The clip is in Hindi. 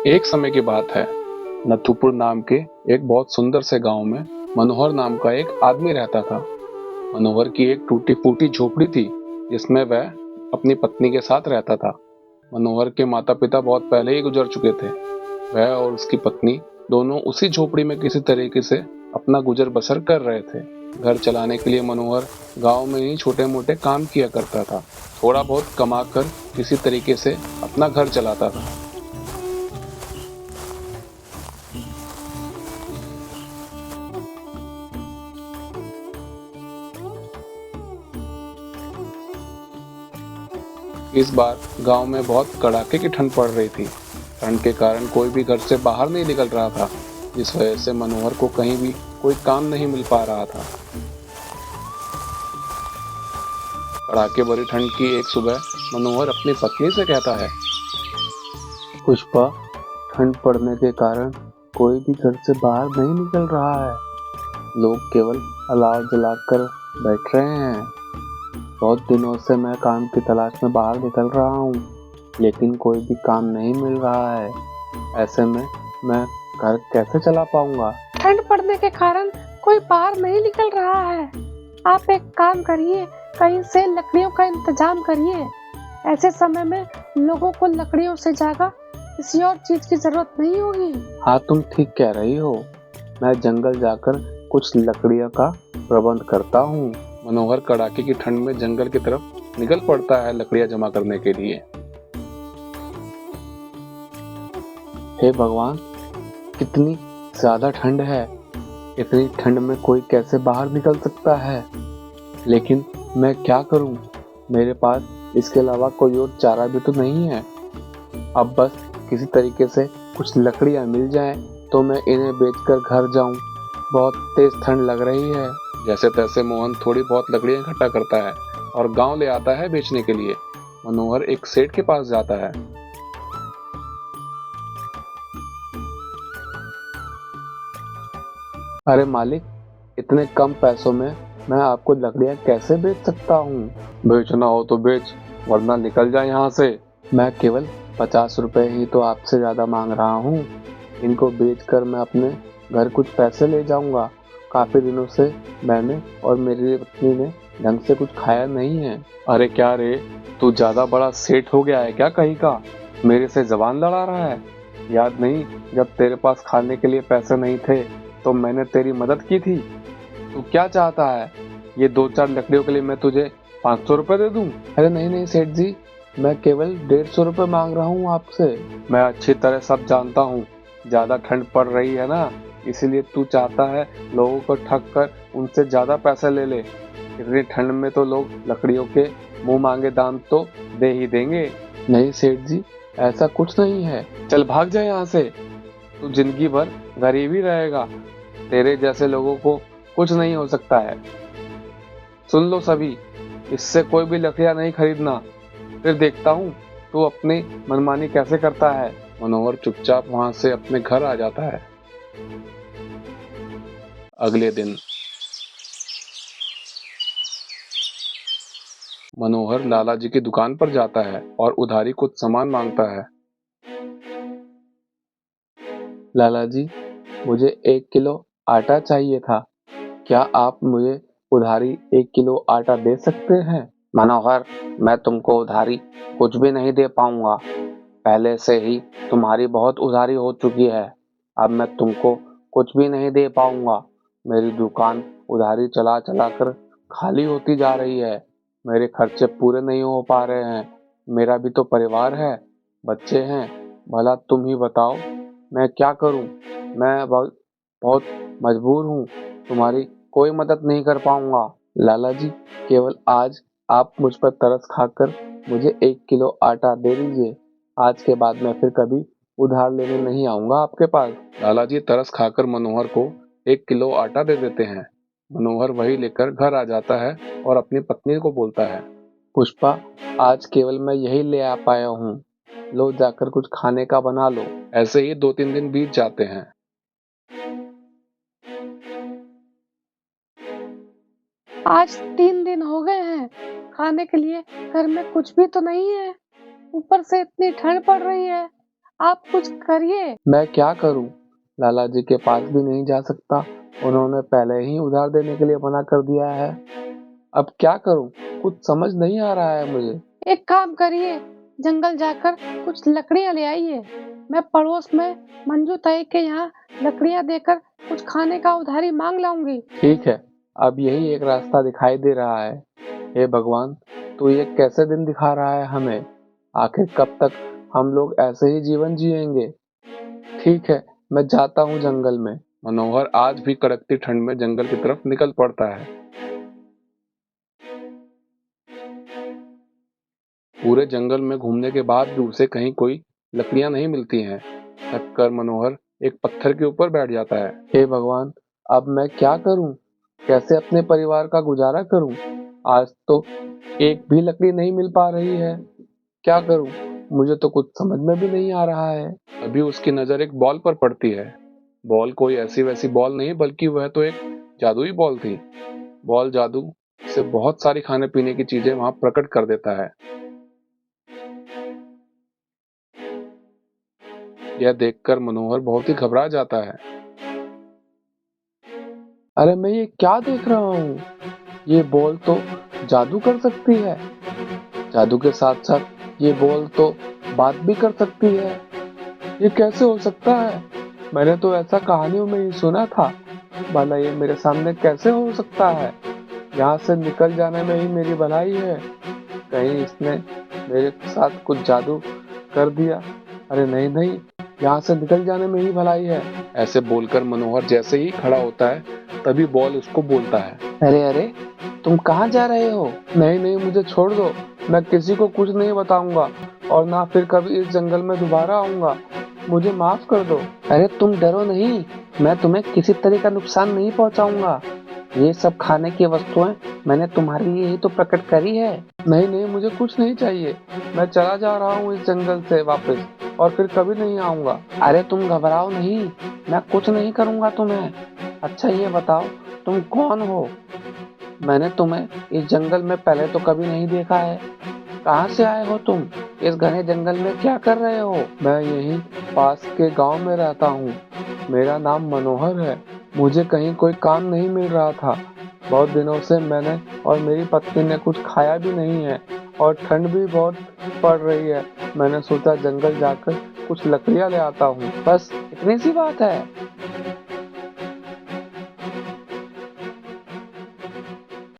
एक समय की बात है। नथुपुर नाम के एक बहुत सुंदर से गांव में मनोहर नाम का एक आदमी रहता था। मनोहर की एक टूटी फूटी झोपड़ी थी जिसमें वह अपनी पत्नी के साथ रहता था। मनोहर के माता पिता बहुत पहले ही गुजर चुके थे। वह और उसकी पत्नी दोनों उसी झोपड़ी में किसी तरीके से अपना गुजर बसर कर रहे थे। घर चलाने के लिए मनोहर गांव में ही छोटे मोटे काम किया करता था। थोड़ा बहुत कमाकर किसी तरीके से अपना घर चलाता था। इस बार गांव में बहुत कड़ाके की ठंड पड़ रही थी। ठंड के कारण कोई भी घर से बाहर नहीं निकल रहा था, जिस वजह से मनोहर को कहीं भी कोई काम नहीं मिल पा रहा था। कड़ाके भरी ठंड की एक सुबह मनोहर अपनी पत्नी से कहता है, पुष्पा, ठंड पड़ने के कारण कोई भी घर से बाहर नहीं निकल रहा है। लोग केवल अलाव जलाकर बैठ रहे हैं। बहुत दिनों से मैं काम की तलाश में बाहर निकल रहा हूँ, लेकिन कोई भी काम नहीं मिल रहा है। ऐसे में मैं घर कैसे चला पाऊंगा? ठंड पड़ने के कारण कोई बाहर नहीं निकल रहा है। आप एक काम करिए, कहीं से लकड़ियों का इंतजाम करिए। ऐसे समय में लोगों को लकड़ियों से ज्यादा किसी और चीज की जरूरत नहीं होगी। हाँ, तुम ठीक कह रही हो। मैं जंगल जाकर कुछ लकड़ियों का प्रबंध करता हूँ। मनोहर कड़ाके की ठंड में जंगल की तरफ निकल पड़ता है लकड़ियां जमा करने के लिए। हे भगवान, कितनी ज्यादा ठंड है। इतनी ठंड में कोई कैसे बाहर निकल सकता है? लेकिन मैं क्या करूं? मेरे पास इसके अलावा कोई और चारा भी तो नहीं है। अब बस किसी तरीके से कुछ लकड़ियां मिल जाएं तो मैं इन्हें बेचकर घर जाऊं। बहुत तेज ठंड लग रही है। जैसे तैसे मोहन थोड़ी बहुत लकड़ियां इकट्ठा करता है और गांव ले आता है बेचने के लिए। मनोहर एक सेठ के पास जाता है। अरे मालिक, इतने कम पैसों में मैं आपको लकड़ियां कैसे बेच सकता हूँ? बेचना हो तो बेच, वरना निकल जाए यहाँ से। मैं केवल 50 रुपए ही तो आपसे ज्यादा मांग रहा हूँ। इनको बेचकर मैं अपने घर कुछ पैसे ले जाऊंगा। काफी दिनों से मैंने और मेरी पत्नी ने ढंग से कुछ खाया नहीं है। अरे क्या रे, तू ज्यादा बड़ा सेठ हो गया है क्या कहीं का? मेरे से जबान लड़ा रहा है? याद नहीं, जब तेरे पास खाने के लिए पैसे नहीं थे तो मैंने तेरी मदद की थी। तू क्या चाहता है? ये 2-4 लकड़ियों के लिए मैं तुझे 500 रुपए दे दूं? अरे नहीं नहीं सेठ जी, मैं केवल 150 रुपए मांग रहा हूँ आपसे। मैं अच्छी तरह सब जानता हूँ। ज्यादा ठंड पड़ रही है ना, इसीलिए तू चाहता है लोगों को ठग कर उनसे ज्यादा पैसे ले ले। इतनी ठंड में तो लोग लकड़ियों के मुंह मांगे दाम तो दे ही देंगे। नहीं सेठ जी, ऐसा कुछ नहीं है। चल भाग जा यहाँ से। तू जिंदगी भर गरीब ही रहेगा। तेरे जैसे लोगों को कुछ नहीं हो सकता है। सुन लो सभी, इससे कोई भी लकड़ियां नहीं खरीदना। फिर देखता हूँ तू अपनी मनमानी कैसे करता है। मनोहर चुपचाप वहां से अपने घर आ जाता है। अगले दिन मनोहर लाला जी की दुकान पर जाता है और उधारी कुछ सामान मांगता है। लाला जी, मुझे 1 किलो आटा चाहिए था। क्या आप मुझे उधारी 1 किलो आटा दे सकते हैं? मनोहर, मैं तुमको उधारी कुछ भी नहीं दे पाऊंगा। पहले से ही तुम्हारी बहुत उधारी हो चुकी है। अब मैं तुमको कुछ भी नहीं दे पाऊंगा। मेरी दुकान उधारी चला चला कर खाली होती जा रही है। मेरे खर्चे पूरे नहीं हो पा रहे हैं। मेरा भी तो परिवार है, बच्चे हैं। भला तुम ही बताओ, मैं क्या करूं? मैं बहुत मजबूर हूं। तुम्हारी कोई मदद नहीं कर पाऊंगा। लाला जी, केवल आज आप मुझ पर तरस खाकर मुझे 1 किलो आटा दे दीजिए। आज के बाद मैं फिर कभी उधार लेने नहीं आऊंगा आपके पास। लाला जी तरस खाकर मनोहर को 1 किलो आटा दे देते हैं। मनोहर वही लेकर घर आ जाता है और अपनी पत्नी को बोलता है, पुष्पा, आज केवल मैं यही ले आ पाया हूँ। लो, जाकर कुछ खाने का बना लो। ऐसे ही 2-3 दिन बीत जाते हैं। आज 3 दिन हो गए हैं, खाने के लिए घर में कुछ भी तो नहीं है। ऊपर से इतनी ठंड पड़ रही है। आप कुछ करिए। मैं क्या करूं? लाला जी के पास भी नहीं जा सकता, उन्होंने पहले ही उधार देने के लिए मना कर दिया है। अब क्या करूं? कुछ समझ नहीं आ रहा है मुझे। एक काम करिए, जंगल जाकर कुछ लकड़ियां ले आइए। मैं पड़ोस में मंजू ताई के यहाँ लकड़ियां देकर कुछ खाने का उधारी मांग लाऊंगी। ठीक है, अब यही एक रास्ता दिखाई दे रहा है। हे भगवान, तू ये कैसे दिन दिखा रहा है हमें? आखिर कब तक हम लोग ऐसे ही जीवन जिएंगे? ठीक है, मैं जाता हूँ जंगल में। मनोहर आज भी कड़कती ठंड में जंगल की तरफ निकल पड़ता है। पूरे जंगल में घूमने के बाद भी उसे कहीं कोई लकड़ियां नहीं मिलती हैं। थक कर मनोहर एक पत्थर के ऊपर बैठ जाता है। हे भगवान, अब मैं क्या करूं? कैसे अपने परिवार का गुजारा करूं? आज तो एक भी लकड़ी नहीं मिल पा रही है। क्या करूं? मुझे तो कुछ समझ में भी नहीं आ रहा है। अभी उसकी नजर एक बॉल पर पड़ती है। बॉल कोई ऐसी वैसी बॉल नहीं, बल्कि वह तो एक जादुई बॉल थी। बॉल जादू से बहुत सारी खाने पीने की चीजें वहां प्रकट कर देता है। यह देखकर मनोहर बहुत ही घबरा जाता है। अरे मैं ये क्या देख रहा हूँ? ये बॉल तो जादू कर सकती है। जादू के साथ साथ ये बॉल तो बात भी कर सकती है। ये कैसे हो सकता है? मैंने तो ऐसा कहानियों में ही सुना था। भला ये मेरे सामने कैसे हो सकता है? यहाँ से निकल जाने में ही मेरी भलाई है। कहीं इसने मेरे साथ कुछ जादू कर दिया? अरे नहीं नहीं, यहाँ से निकल जाने में ही भलाई है। ऐसे बोलकर मनोहर जैसे ही खड़ा होता है, तभी बॉल उसको बोलता है। अरे अरे, तुम कहाँ जा रहे हो? नहीं नहीं, मुझे छोड़ दो। मैं किसी को कुछ नहीं बताऊंगा और ना फिर कभी इस जंगल में दोबारा आऊंगा। मुझे माफ कर दो। अरे तुम डरो नहीं, मैं तुम्हें किसी तरह का नुकसान नहीं पहुंचाऊंगा। ये सब खाने की वस्तुएं मैंने तुम्हारे लिए ही तो प्रकट करी है। नहीं नहीं, मुझे कुछ नहीं चाहिए। मैं चला जा रहा हूँ इस जंगल से वापस और फिर कभी नहीं आऊंगा। अरे तुम घबराओ नहीं, मैं कुछ नहीं करूंगा तुम्हें। अच्छा ये बताओ, तुम कौन हो? मैंने तुम्हें इस जंगल में पहले तो कभी नहीं देखा है। कहाँ से आए हो तुम? इस घने जंगल में क्या कर रहे हो? मैं यहीं पास के गांव में रहता हूँ। मेरा नाम मनोहर है। मुझे कहीं कोई काम नहीं मिल रहा था। बहुत दिनों से मैंने और मेरी पत्नी ने कुछ खाया भी नहीं है और ठंड भी बहुत पड़ रही है। मैंने सोचा जंगल जाकर कुछ लकड़ियाँ ले आता हूँ। बस इतनी सी बात है।